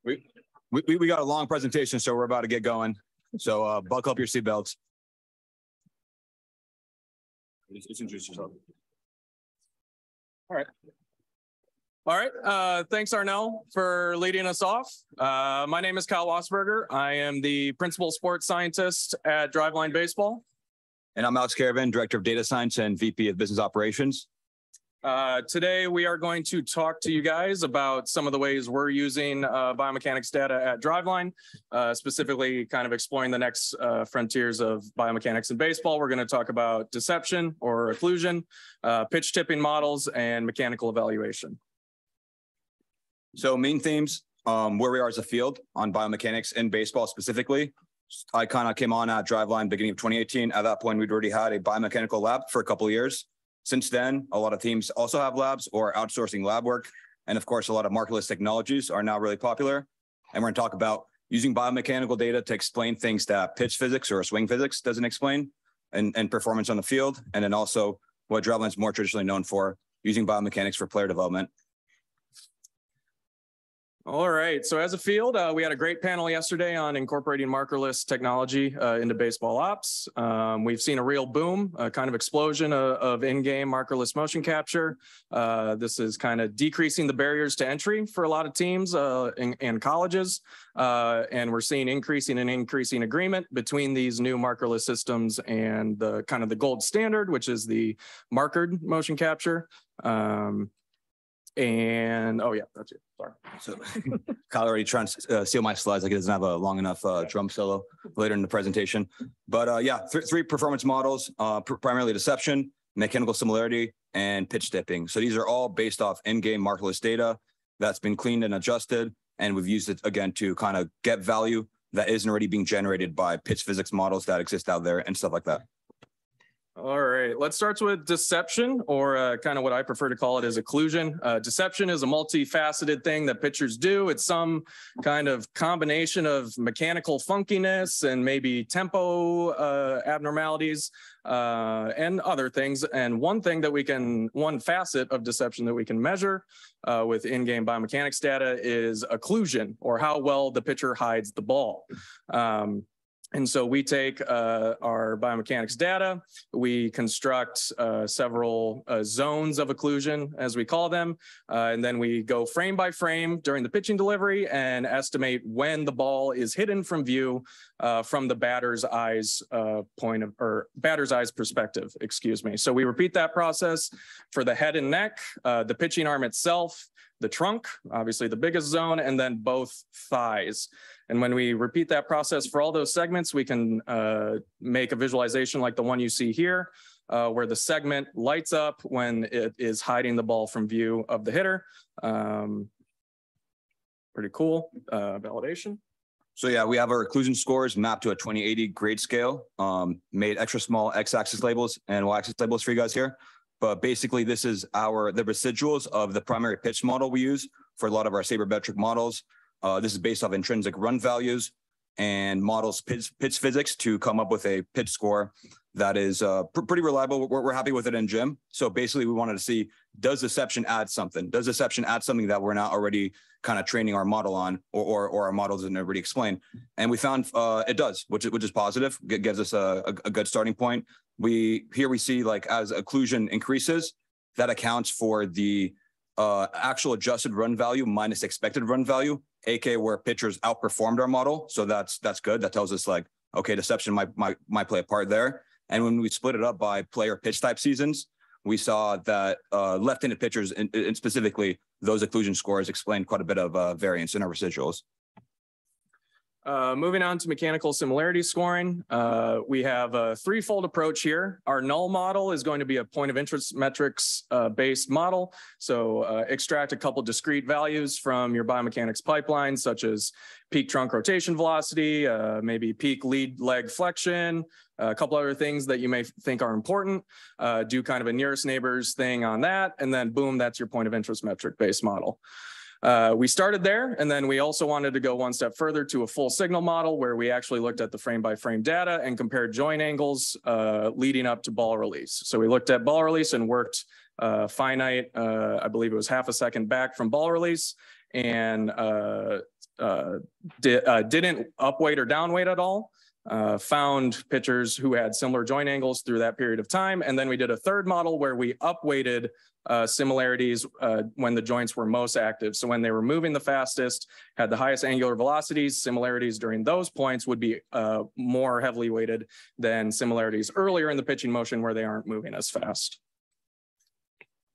We got a long presentation, so we're about to get going. So buckle up your seatbelts. Just introduce yourself. All right. Thanks, Arnell, for leading us off. My name is Kyle Wasserberger. I am the principal sports scientist at Driveline Baseball. And I'm Alex Caravan, Director of Data Science and VP of Business Operations. Today, we are going to talk to you guys about some of the ways we're using biomechanics data at Driveline, specifically kind of exploring the next frontiers of biomechanics in baseball. We're going to talk about deception or occlusion, pitch tipping models, and mechanical evaluation. So main themes, where we are as a field on biomechanics in baseball specifically. I kind of came on at Driveline beginning of 2018. At that point, we'd already had a biomechanical lab for a couple of years. Since then, a lot of teams also have labs or outsourcing lab work. And of course, a lot of markerless technologies are now really popular. And we're going to talk about using biomechanical data to explain things that pitch physics or swing physics doesn't explain and performance on the field. And then also what Driveline is more traditionally known for, using biomechanics for player development. All right. So as a field, we had a great panel yesterday on incorporating markerless technology into baseball ops. We've seen a real boom, a kind of explosion of in-game markerless motion capture. This is kind of decreasing the barriers to entry for a lot of teams and colleges. And we're seeing increasing agreement between these new markerless systems and the kind of the gold standard, which is the markered motion capture. And oh yeah, that's it. Sorry. So Kyle already trying to steal my slides. Like he doesn't have a long enough drum solo later in the presentation. But yeah, three performance models, primarily deception, mechanical similarity, and pitch tipping. So these are all based off in-game markerless data that's been cleaned and adjusted. And we've used it again to kind of get value that isn't already being generated by pitch physics models that exist out there and stuff like that. All right, let's start with deception, or kind of what I prefer to call it is occlusion. Deception is a multifaceted thing that pitchers do. It's some kind of combination of mechanical funkiness and maybe tempo abnormalities and other things. And one facet of deception that we can measure with in-game biomechanics data is occlusion, or how well the pitcher hides the ball. And so we take our biomechanics data, we construct several zones of occlusion, as we call them, and then we go frame by frame during the pitching delivery and estimate when the ball is hidden from view from the batter's eyes perspective, excuse me. So we repeat that process for the head and neck, the pitching arm itself, the trunk, obviously the biggest zone, and then both thighs. And when we repeat that process for all those segments, we can make a visualization like the one you see here, where the segment lights up when it is hiding the ball from view of the hitter. Pretty cool validation. So yeah, we have our occlusion scores mapped to a 2080 grade scale, made extra small x-axis labels and y-axis labels for you guys here. But basically, this is the residuals of the primary pitch model we use for a lot of our sabermetric models. This is based off intrinsic run values and models pitch physics to come up with a pitch score that is pretty reliable. We're happy with it in gym. So basically, we wanted to see, does deception add something? Does deception add something that we're not already kind of training our model on, or our model doesn't already explain? And we found it does, which is positive. It gives us a good starting point. We see, like, as occlusion increases, that accounts for the actual adjusted run value minus expected run value, aka where pitchers outperformed our model. So that's good. That tells us, like, okay, deception might play a part there. And when we split it up by player pitch type seasons, we saw that left-handed pitchers, and specifically those occlusion scores, explained quite a bit of variance in our residuals. Moving on to mechanical similarity scoring, we have a threefold approach here. Our null model is going to be a point of interest metrics based model. So extract a couple discrete values from your biomechanics pipeline, such as peak trunk rotation velocity, maybe peak lead leg flexion, a couple other things that you may think are important, do kind of a nearest neighbors thing on that, and then boom, that's your point of interest metric based model. We started there, and then we also wanted to go one step further to a full signal model where we actually looked at the frame-by-frame data and compared joint angles leading up to ball release. So we looked at ball release and worked finite, I believe it was half a second back from ball release, and didn't upweight or downweight at all. Found pitchers who had similar joint angles through that period of time. And then we did a third model where we upweighted similarities when the joints were most active. So when they were moving the fastest, had the highest angular velocities, similarities during those points would be more heavily weighted than similarities earlier in the pitching motion where they aren't moving as fast.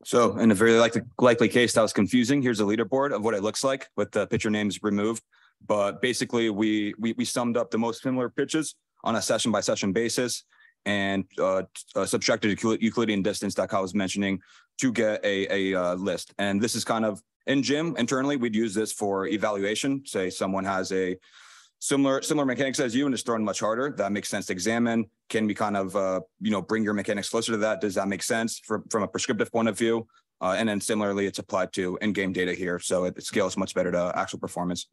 So in a very likely case that was confusing, here's a leaderboard of what it looks like with the pitcher names removed. But basically, we summed up the most similar pitches on a session by session basis and subtracted Euclidean distance that Kyle was mentioning to get a list. And this is kind of in gym internally, we'd use this for evaluation. Say someone has a similar mechanics as you and is throwing much harder. That makes sense to examine. Can we kind of bring your mechanics closer to that? Does that make sense from a prescriptive point of view? And then similarly, it's applied to in-game data here, so it scales much better to actual performance.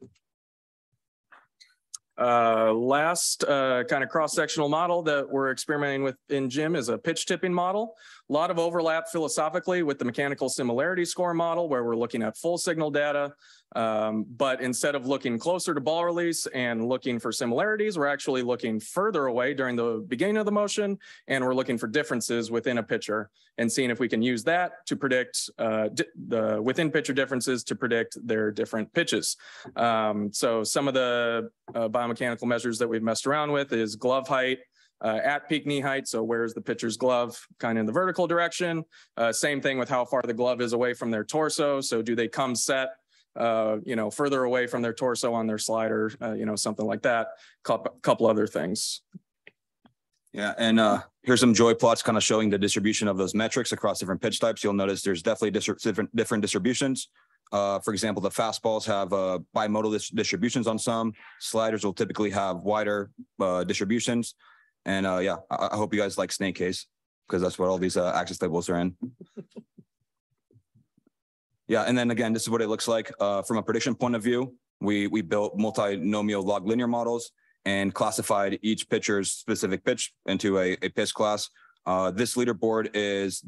Last kind of cross-sectional model that we're experimenting with in gym is a pitch tipping model. A lot of overlap philosophically with the mechanical similarity score model where we're looking at full signal data. But instead of looking closer to ball release and looking for similarities, we're actually looking further away during the beginning of the motion, and we're looking for differences within a pitcher and seeing if we can use that to predict the within pitcher differences to predict their different pitches. So some of the biomechanical measures that we've messed around with is glove height, at peak knee height. So where's the pitcher's glove kind of in the vertical direction? Same thing with how far the glove is away from their torso. So do they come set, further away from their torso on their slider, something like that. Couple other things. Yeah, and here's some joy plots kind of showing the distribution of those metrics across different pitch types. You'll notice there's definitely different distributions. For example, the fastballs have bimodal distributions on some. Sliders will typically have wider distributions. And I hope you guys like snake case because that's what all these axis labels are in. Yeah, and then again, this is what it looks like from a prediction point of view. We built multinomial log linear models and classified each pitcher's specific pitch into a pitch class. This leaderboard is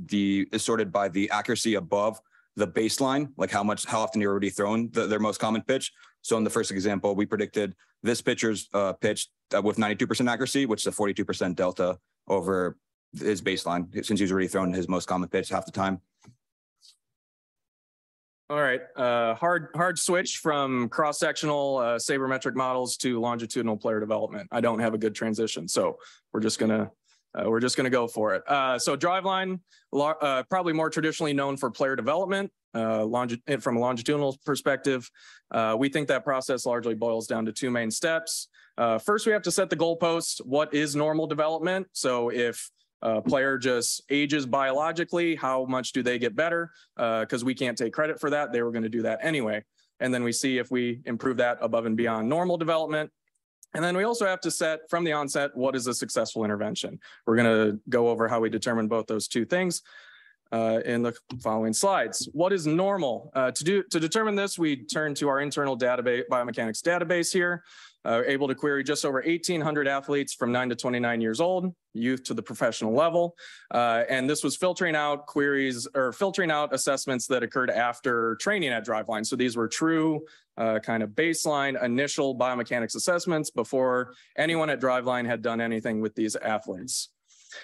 sorted by the accuracy above the baseline, like how often you're already thrown their most common pitch. So in the first example, we predicted this pitcher's pitch with 92% accuracy, which is a 42% delta over his baseline, since he's already thrown his most common pitch half the time. All right, hard switch from cross-sectional sabermetric models to longitudinal player development. I don't have a good transition, so we're just gonna go for it. So Driveline, probably more traditionally known for player development. From a longitudinal perspective, we think that process largely boils down to two main steps. First, we have to set the goalpost. What is normal development? So if a player just ages biologically, how much do they get better? Because we can't take credit for that. They were going to do that anyway. And then we see if we improve that above and beyond normal development. And then we also have to set from the onset, what is a successful intervention? We're going to go over how we determine both those two things in the following slides. What is normal? To determine this, we turn to our internal database, biomechanics database here, able to query just over 1,800 athletes from 9 to 29 years old, youth to the professional level. And this was filtering out assessments that occurred after training at Driveline. So these were true kind of baseline initial biomechanics assessments before anyone at Driveline had done anything with these athletes.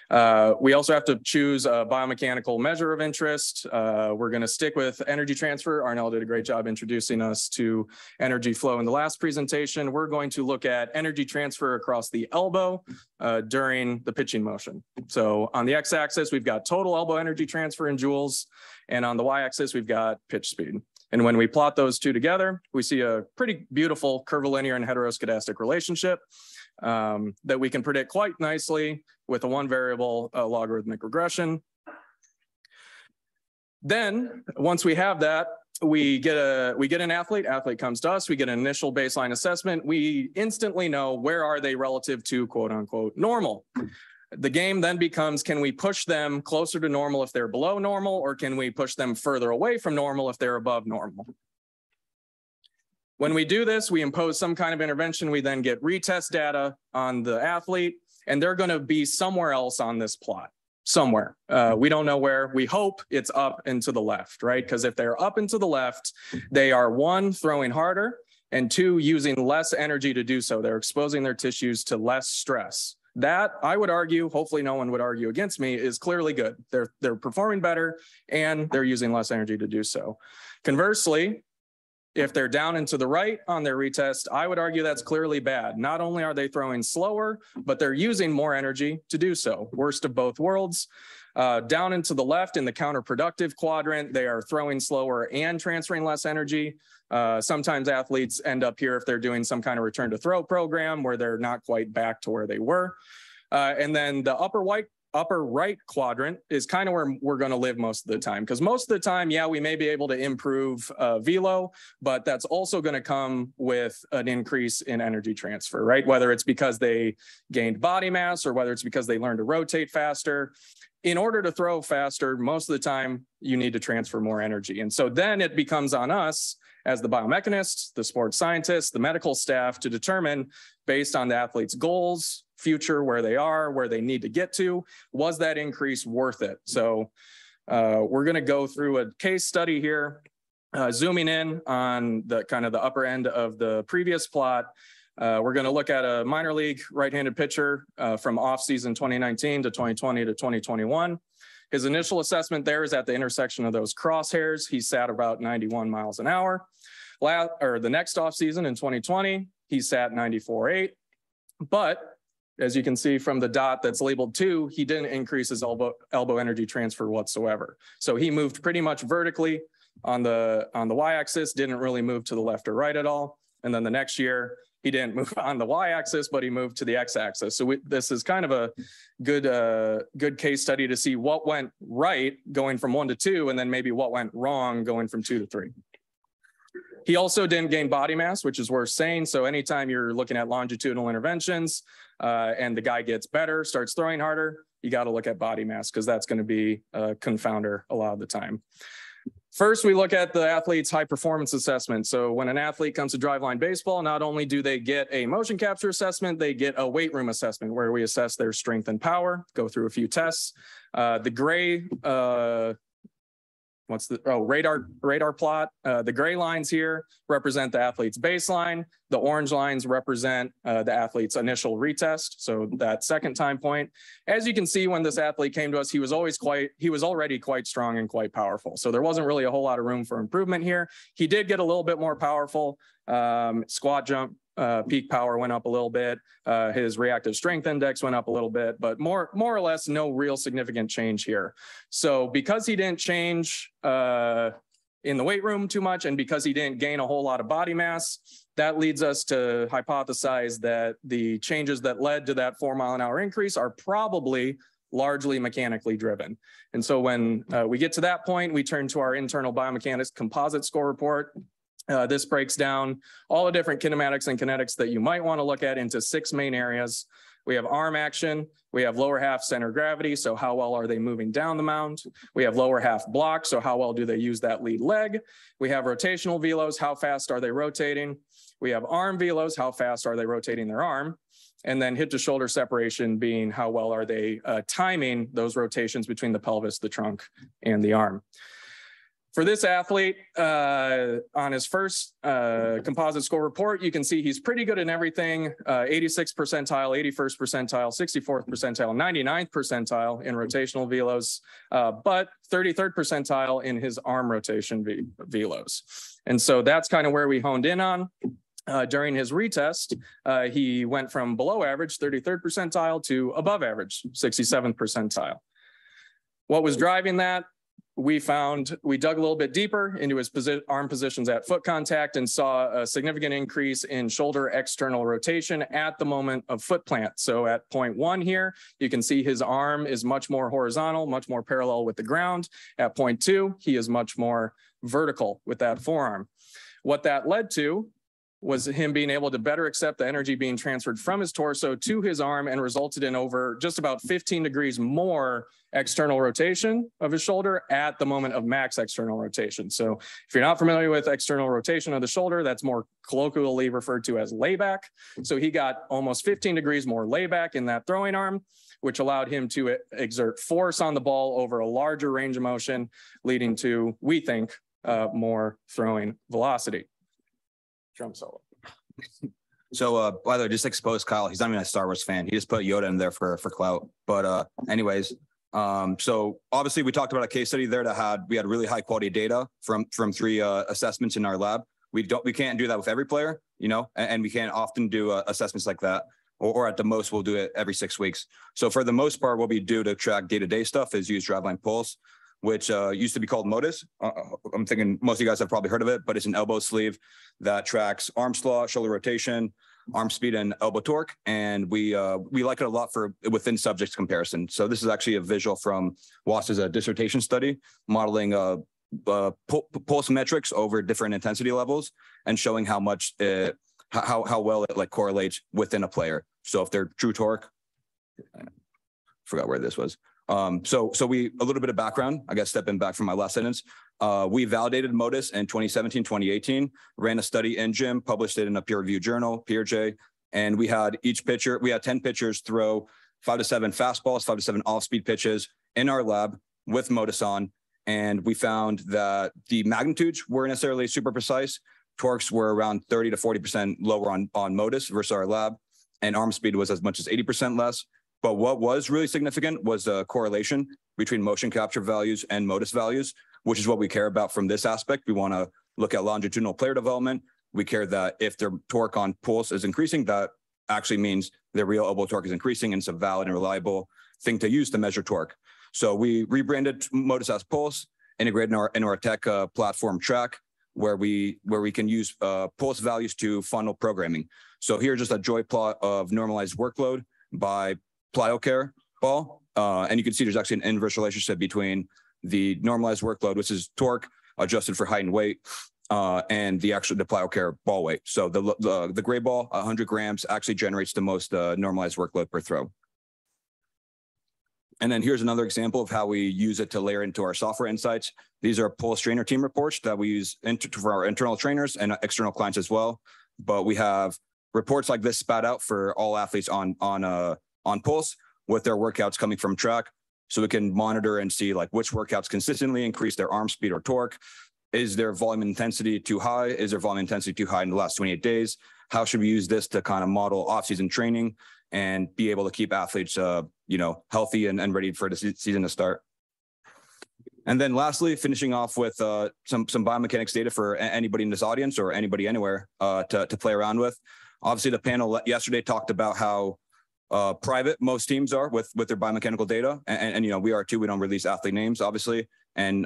We also have to choose a biomechanical measure of interest. We're going to stick with energy transfer. Arnell did a great job introducing us to energy flow in the last presentation. We're going to look at energy transfer across the elbow during the pitching motion. So on the x-axis, we've got total elbow energy transfer in joules, and on the y-axis, we've got pitch speed. And when we plot those two together, we see a pretty beautiful curvilinear and heteroscedastic relationship that we can predict quite nicely with a one variable logarithmic regression. Then once we have that, we get an athlete comes to us, we get an initial baseline assessment. We instantly know where are they relative to quote unquote normal. The game then becomes, can we push them closer to normal if they're below normal, or can we push them further away from normal if they're above normal? When we do this, we impose some kind of intervention. We then get retest data on the athlete, and they're going to be somewhere else on this plot, somewhere. We don't know where. We hope it's up and to the left, right? Because if they're up and to the left, they are one, throwing harder, and 2, using less energy to do so. They're exposing their tissues to less stress. That, I would argue, hopefully no one would argue against me, is clearly good. They're performing better and they're using less energy to do so. Conversely, if they're down and to the right on their retest, I would argue that's clearly bad. Not only are they throwing slower, but they're using more energy to do so. Worst of both worlds. Down and to the left in the counterproductive quadrant, they are throwing slower and transferring less energy. Sometimes athletes end up here if they're doing some kind of return to throw program where they're not quite back to where they were. And then the upper right quadrant is kind of where we're going to live most of the time, because most of the time, yeah, we may be able to improve velo, but that's also going to come with an increase in energy transfer, right? Whether it's because they gained body mass or whether it's because they learned to rotate faster. In order to throw faster, most of the time, you need to transfer more energy. And so then it becomes on us as the biomechanists, the sports scientists, the medical staff to determine, based on the athlete's goals, future, where they are, where they need to get to, was that increase worth it? So we're going to go through a case study here, zooming in on the kind of the upper end of the previous plot. We're going to look at a minor league right-handed pitcher from off-season 2019 to 2020 to 2021. His initial assessment there is at the intersection of those crosshairs. He sat about 91 miles an hour. The next offseason in 2020, he sat 94.8. But as you can see from the dot that's labeled 2, he didn't increase his elbow energy transfer whatsoever. So he moved pretty much vertically on the y-axis, didn't really move to the left or right at all. And then the next year, he didn't move on the y-axis, but he moved to the x-axis. So this is kind of a good case study to see what went right going from 1 to 2, and then maybe what went wrong going from 2 to 3. He also didn't gain body mass, which is worth saying. So anytime you're looking at longitudinal interventions and the guy gets better, starts throwing harder, you got to look at body mass because that's going to be a confounder a lot of the time. First, we look at the athlete's high performance assessment. So when an athlete comes to driveline baseball, not only do they get a motion capture assessment, they get a weight room assessment where we assess their strength and power, go through a few tests. The gray, radar plot. The gray lines here represent the athlete's baseline. The orange lines represent the athlete's initial retest. So that second time point. As you can see, when this athlete came to us, he was already quite strong and quite powerful. So there wasn't really a whole lot of room for improvement here. He did get a little bit more powerful. Squat jump peak power went up a little bit. His reactive strength index went up a little bit, but more or less no real significant change here. So because he didn't change in the weight room too much, and because he didn't gain a whole lot of body mass, that leads us to hypothesize that the changes that led to that 4-mile-an-hour increase are probably largely mechanically driven. And so when we get to that point, we turn to our internal biomechanics composite score report. This breaks down all the different kinematics and kinetics that you might want to look at into 6 main areas. We have arm action, we have lower half center of gravity, so how well are they moving down the mound? We have lower half block, so how well do they use that lead leg? We have rotational velos, how fast are they rotating? We have arm velos, how fast are they rotating their arm? And then hip to shoulder separation being how well are they timing those rotations between the pelvis, the trunk, and the arm. For this athlete, on his first composite score report, you can see he's pretty good in everything, 86th percentile, 81st percentile, 64th percentile, 99th percentile in rotational velos, but 33rd percentile in his arm rotation velos. And so that's kind of where we honed in on. During his retest, he went from below average, 33rd percentile, to above average, 67th percentile. What was driving that? We dug a little bit deeper into his arm positions at foot contact and saw a significant increase in shoulder external rotation at the moment of foot plant. So at point 1 here, you can see his arm is much more horizontal, much more parallel with the ground. At point 2, he is much more vertical with that forearm. What that led to was him being able to better accept the energy being transferred from his torso to his arm, and resulted in over just about 15 degrees more external rotation of his shoulder at the moment of max external rotation. So if you're not familiar with external rotation of the shoulder, that's more colloquially referred to as layback. So he got almost 15 degrees more layback in that throwing arm, which allowed him to exert force on the ball over a larger range of motion, leading to, we think, more throwing velocity. drum solo. So, by the way, just expose Kyle. He's not even a Star Wars fan. He just put Yoda in there for clout. But anyways, so obviously we talked about a case study there that we had really high quality data from 3 assessments in our lab. We can't do that with every player, you know, and we can't often do assessments like that. Or at the most, we'll do it every 6 weeks. So for the most part, what we do to track day-to-day stuff is use driveline pulse, which used to be called MODIS. I'm thinking most of you guys have probably heard of it, but it's an elbow sleeve that tracks arm slot, shoulder rotation, arm speed, and elbow torque. And we like it a lot for within subjects comparison. So this is actually a visual from Wass's dissertation study modeling pulse metrics over different intensity levels and showing how much how well it like correlates within a player. So if they're true torque, I forgot where this was. So we, a little bit of background, I guess stepping back from my last sentence. We validated MODIS in 2017, 2018, ran a study in gym, published it in a peer reviewed journal, PeerJ, and we had 10 pitchers throw 5 to 7 fastballs, 5 to 7 off-speed pitches in our lab with MODIS on. And we found that the magnitudes weren't necessarily super precise. Torques were around 30 to 40% lower on MODIS versus our lab, and arm speed was as much as 80% less. But what was really significant was the correlation between motion capture values and MODIS values, which is what we care about from this aspect. We want to look at longitudinal player development. We care that if their torque on pulse is increasing, that actually means their real elbow torque is increasing, and it's a valid and reliable thing to use to measure torque. So we rebranded MODIS as Pulse, integrated in our tech platform Track, where we can use pulse values to funnel programming. So here's just a joy plot of normalized workload by plyo ball. And you can see there's actually an inverse relationship between the normalized workload, which is torque adjusted for height and weight, and the plyo ball weight. So the gray ball, 100 grams, actually generates the most normalized workload per throw. And then here's another example of how we use it to layer into our software insights. These are Pulse trainer team reports that we use for our internal trainers and external clients as well. But we have reports like this spat out for all athletes on Pulse with their workouts coming from Track. So we can monitor and see like which workouts consistently increase their arm speed or torque. Is their volume intensity too high? Is their volume intensity too high in the last 28 days? How should we use this to kind of model off-season training and be able to keep athletes, healthy and ready for the season to start? And then lastly, finishing off with some biomechanics data for anybody in this audience or anybody anywhere to play around with. Obviously, the panel yesterday talked about how private most teams are with their biomechanical data. And we are too. We don't release athlete names, obviously. And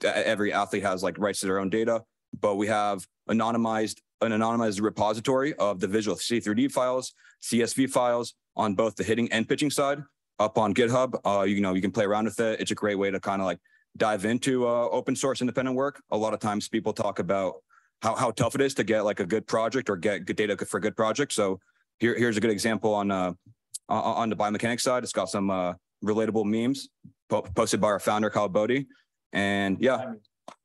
every athlete has like rights to their own data. But we have an anonymized repository of the visual C3D files, CSV files on both the hitting and pitching side up on GitHub. You can play around with it. It's a great way to kind of like dive into open source independent work. A lot of times people talk about how tough it is to get like a good project or get good data for a good project. So here's a good example on the biomechanics side. It's got some relatable memes posted by our founder, Kyle Bodie. And yeah,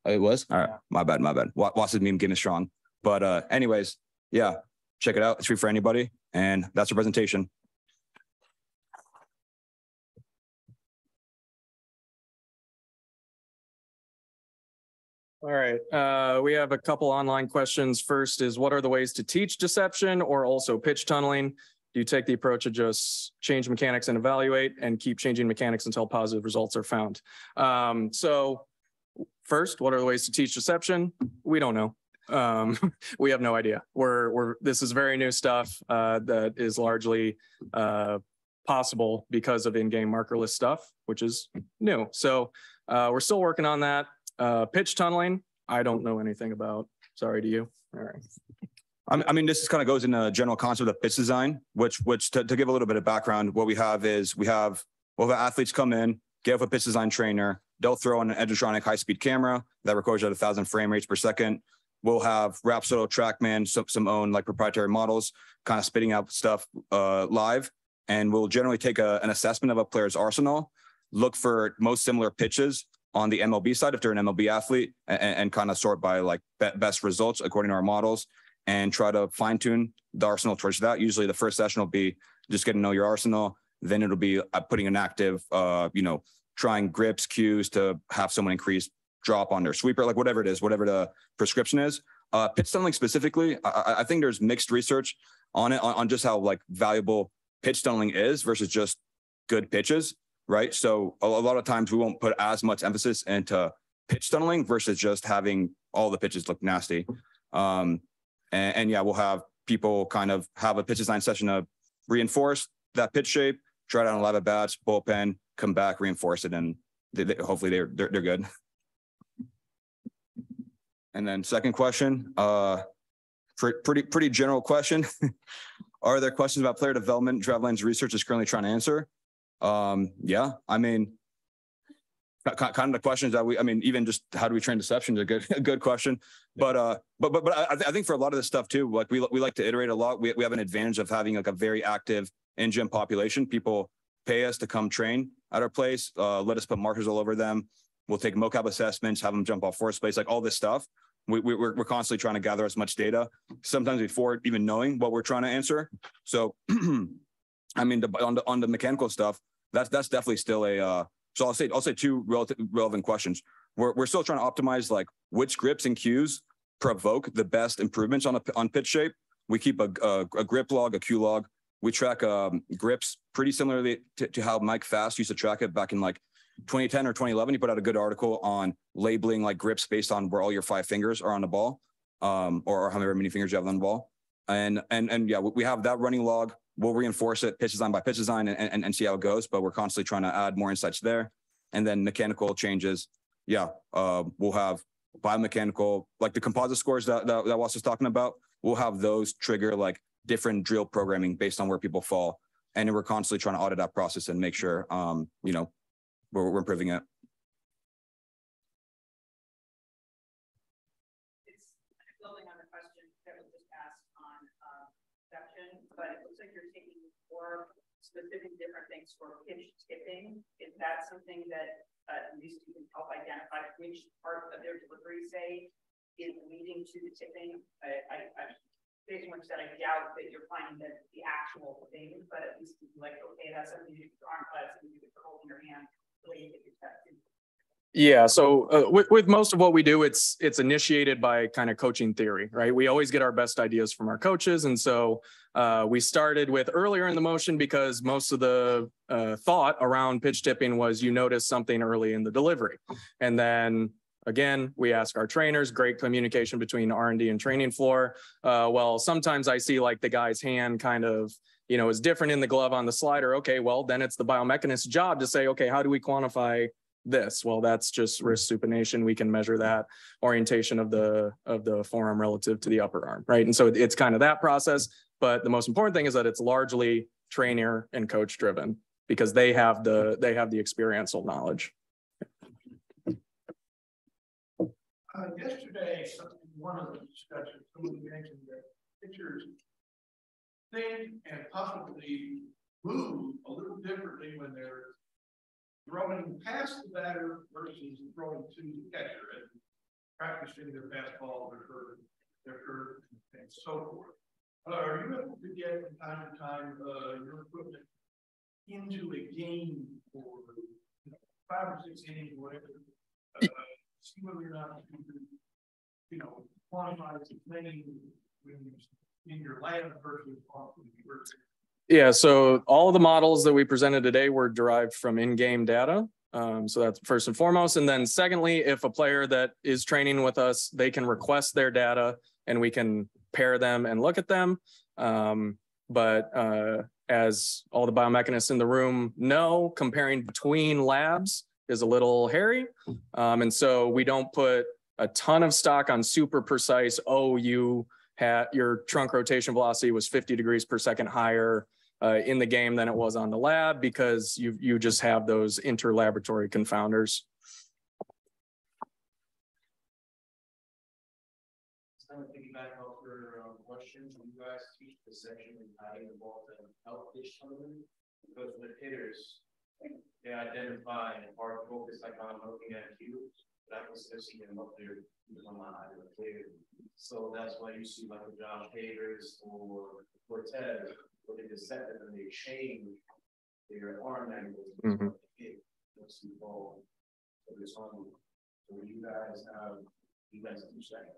it was? All right. My bad. Wass's meme game is strong. But anyways, yeah, check it out. It's free for anybody. And that's the presentation. All right. We have a couple online questions. First is, what are the ways to teach deception or also pitch tunneling? Do you take the approach of just change mechanics and evaluate and keep changing mechanics until positive results are found? So first, what are the ways to teach deception? We don't know. We have no idea. This is very new stuff that is largely possible because of in-game markerless stuff, which is new. So we're still working on that. Pitch tunneling, I don't know anything about. Sorry to you. All right. I mean, this kind of goes in a general concept of pitch design, which to give a little bit of background, what we have is we'll have athletes come in, get with a pitch design trainer. They'll throw on an Edgertronic high-speed camera that records at 1,000 frame rates per second. We'll have Rhapsody, TrackMan, some own like proprietary models kind of spitting out stuff live. And we'll generally take an assessment of a player's arsenal, look for most similar pitches on the MLB side if they're an MLB athlete, and kind of sort by like best results according to our models and try to fine tune the arsenal towards that. Usually the first session will be just getting to know your arsenal. Then it'll be putting an active, trying grips, cues to have someone increase drop on their sweeper, like whatever it is, whatever the prescription is. Pitch tunneling specifically, I think there's mixed research on it, on just how like valuable pitch tunneling is versus just good pitches, right? So a lot of times we won't put as much emphasis into pitch tunneling versus just having all the pitches look nasty. And yeah, we'll have people kind of have a pitch design session to reinforce that pitch shape, try it out on lab at bats, bullpen, come back, reinforce it, and hopefully they're good. And then second question, pretty general question. Are there questions about player development Draftlands research is currently trying to answer? Yeah, I mean, kind of the questions that even just how do we train deception is a good question. But I think for a lot of this stuff too, like we like to iterate a lot. We have an advantage of having like a very active in-gym population. People pay us to come train at our place, let us put markers all over them. We'll take mocap assessments, have them jump off force space, like all this stuff. We're constantly trying to gather as much data, sometimes before even knowing what we're trying to answer. So, I mean, on the mechanical stuff, that's definitely still a. So I'll say two relevant questions. We're still trying to optimize like which grips and cues provoke the best improvements on pitch shape. We keep a grip log, a cue log. We track grips pretty similarly to how Mike Fast used to track it back in like 2010 or 2011. He put out a good article on labeling like grips based on where all your 5 fingers are on the ball, or however many fingers you have on the ball. And yeah, we have that running log. We'll reinforce it pitch design by pitch design and see how it goes. But we're constantly trying to add more insights there. And then mechanical changes. Yeah, we'll have biomechanical, like the composite scores that Wass was talking about. We'll have those trigger like different drill programming based on where people fall. And we're constantly trying to audit that process and make sure, we're improving it. It's building on the question that was just asked on deception, but it looks like you're taking 4 specific different things for pitch tipping. Is that something that at least you can help identify which part of their delivery, say, is leading to the tipping? Based on what you said, I doubt that you're finding that the actual thing, but at least you'd be like, okay, that's something you can arm class and you can hold in your hand. Yeah, so with most of what we do, it's initiated by kind of coaching theory, right? We always get our best ideas from our coaches, and so we started with earlier in the motion because most of the thought around pitch tipping was you notice something early in the delivery, and then again we ask our trainers. Great communication between R&D and training floor. Well, sometimes I see like the guy's hand kind of is different in the glove on the slider. Okay, well, then it's the biomechanist's job to say, okay, how do we quantify this? Well, that's just wrist supination. We can measure that orientation of the forearm relative to the upper arm, right? And so it's kind of that process. But the most important thing is that it's largely trainer and coach driven because they have the experiential knowledge. Yesterday, one of the discussions, someone mentioned that pitchers think and possibly move a little differently when they're throwing past the batter versus throwing to the catcher and practicing their fastball, their curve, and so forth. Are you able to get from time to time your equipment into a game for 5 or 6 innings, whatever? See whether or not you quantify the playing in your lab versus off the field. Yeah, so all of the models that we presented today were derived from in-game data. So that's first and foremost. And then secondly, if a player that is training with us, they can request their data and we can pair them and look at them. But as all the biomechanists in the room know, comparing between labs is a little hairy. And so we don't put a ton of stock on super precise, you had your trunk rotation velocity was 50 degrees per second higher in the game than it was on the lab because you just have those inter-laboratory confounders. Kind of piggyback off your questions. You guys teach the section in adding the ball to help pitch tunneling because with hitters, they identify and are focused like on looking at you, but I can still see them up there on my eye clear. So that's why you see like a Josh Havers or Cortez, where they deceptive and they change their arm angles. Mm-hmm. So you guys have You guys teach that?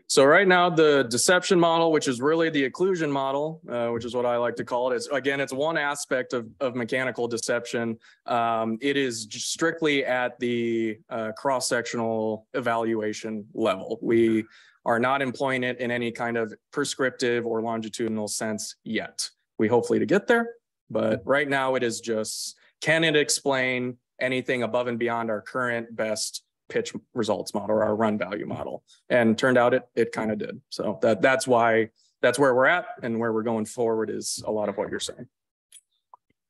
So right now, the deception model, which is really the occlusion model, which is what I like to call it, is again, it's one aspect of mechanical deception. It is strictly at the cross-sectional evaluation level. We are not employing it in any kind of prescriptive or longitudinal sense yet. We hopefully to get there, but right now it is just, can it explain anything above and beyond our current best pitch results model or our run value model? And turned out it kind of did. So that's why, that's where we're at, and where we're going forward is a lot of what you're saying.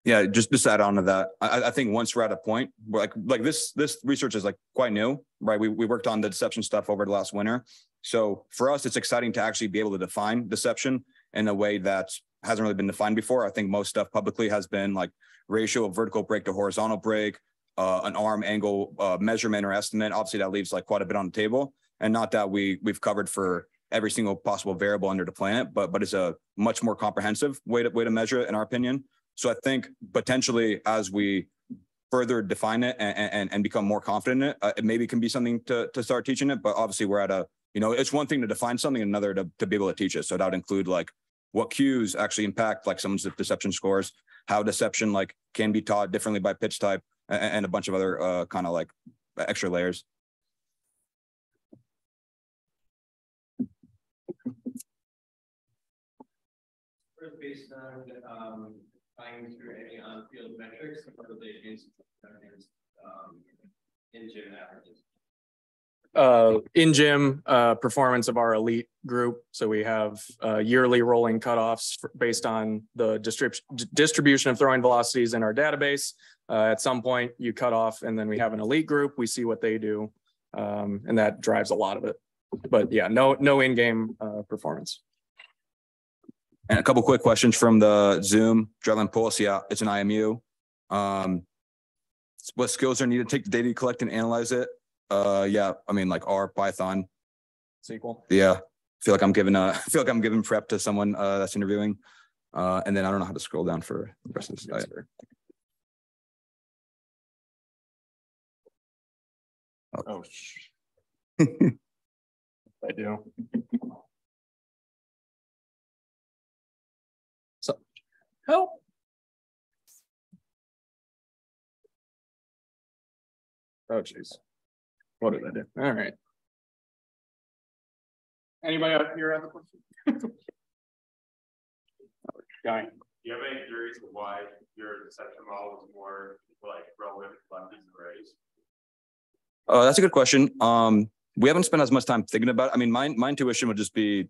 Yeah, just to add on to that, I think once we're at a point where like this research is like quite new, right? We worked on the deception stuff over the last winter. So for us, it's exciting to actually be able to define deception in a way that hasn't really been defined before. I think most stuff publicly has been like ratio of vertical break to horizontal break, an arm angle measurement or estimate. Obviously, that leaves like quite a bit on the table, and not that we've covered for every single possible variable under the planet, but it's a much more comprehensive way to measure it, in our opinion. So I think potentially as we further define it and become more confident in it, it maybe can be something to start teaching it. But obviously, we're at a, it's one thing to define something, another to be able to teach it. So that would include like what cues actually impact like someone's deception scores, how deception like can be taught differently by pitch type, and a bunch of other kind of like extra layers. Based on finding through any on-field metrics, what are they against in-gym averages? In-gym performance of our elite group. So we have yearly rolling cutoffs based on the distribution of throwing velocities in our database. At some point you cut off, and then we have an elite group. We see what they do, and that drives a lot of it. But yeah, no in-game performance. And a couple quick questions from the Zoom. Drelin Pulse, yeah, it's an IMU. What skills are needed to take the data you collect and analyze it? Yeah, I mean like R, Python, SQL. Yeah, I feel like I'm giving prep to someone that's interviewing, and then I don't know how to scroll down for the rest of this. Oh, I do. So, help. Oh, jeez. What did I do? All right. Anybody out here have a question? Guy. Do you have any theories of why your deception model is more like relevant to lefties and righties? That's a good question. We haven't spent as much time thinking about it. I mean, my intuition would just be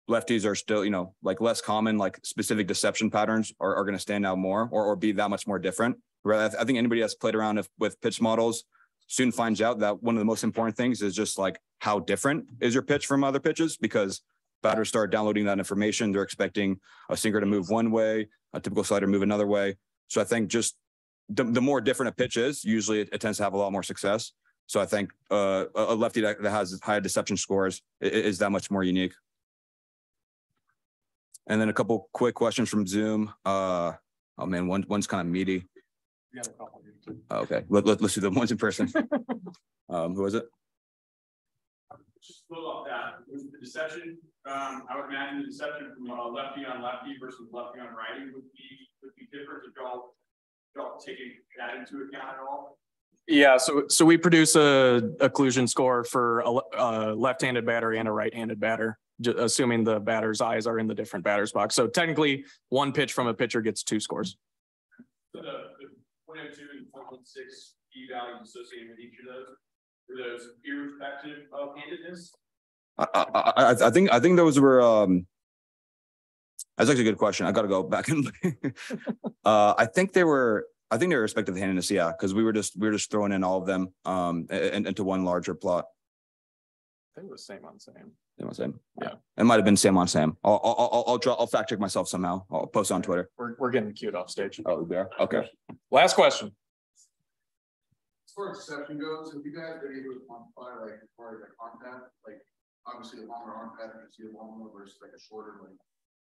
lefties are still, like less common, like specific deception patterns are going to stand out more or be that much more different. Right? I think anybody that's played around with pitch models soon finds out that one of the most important things is just like how different is your pitch from other pitches, because batters start downloading that information. They're expecting a sinker to move one way, a typical slider move another way. So I think just the more different a pitch is, usually it tends to have a lot more success. So I think a lefty that has high deception scores is that much more unique. And then a couple quick questions from Zoom. Oh man, one's kind of meaty. We got a couple. Okay, let's do the ones in person. Who was it? Just a little off that. With the deception, I would imagine the deception from lefty on lefty versus lefty on righty would be different if y'all taking that into account at all. Yeah, so we produce a occlusion score for a left-handed batter and a right-handed batter, assuming the batter's eyes are in the different batter's box. So technically, one pitch from a pitcher gets 2 scores. So the 0.02 and 0.16 p values associated with each of those, were those irrespective of handedness? I think those were. That's actually a good question. I got to go back and. I think they were respective of handedness, yeah, because we were just throwing in all of them into one larger plot. I think it was same on same. Same on same. Yeah, it might have been same on same. I'll fact check myself somehow. I'll post on Twitter. We're getting queued off stage. Oh, there. Okay. Last question. As far as deception goes, if you guys are able to quantify like as far as like arm pad, like obviously a longer arm pad, you see a long one versus like a shorter, like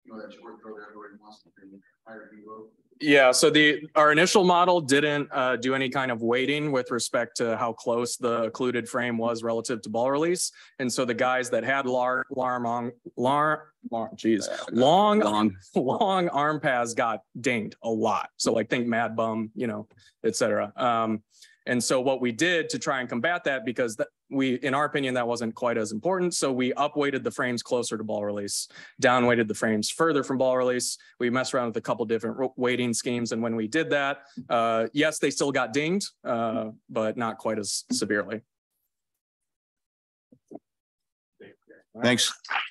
you know, that short throw that everybody wants to do, higher velo? Yeah, so our initial model didn't do any kind of weighting with respect to how close the occluded frame was relative to ball release. And so the guys that had long arm paths got dinged a lot. So like think Mad Bum, you know, et cetera. And so what we did to try and combat that, because in our opinion, that wasn't quite as important. So we upweighted the frames closer to ball release, downweighted the frames further from ball release. We messed around with a couple different weighting schemes. And when we did that, yes, they still got dinged, but not quite as severely. Thanks.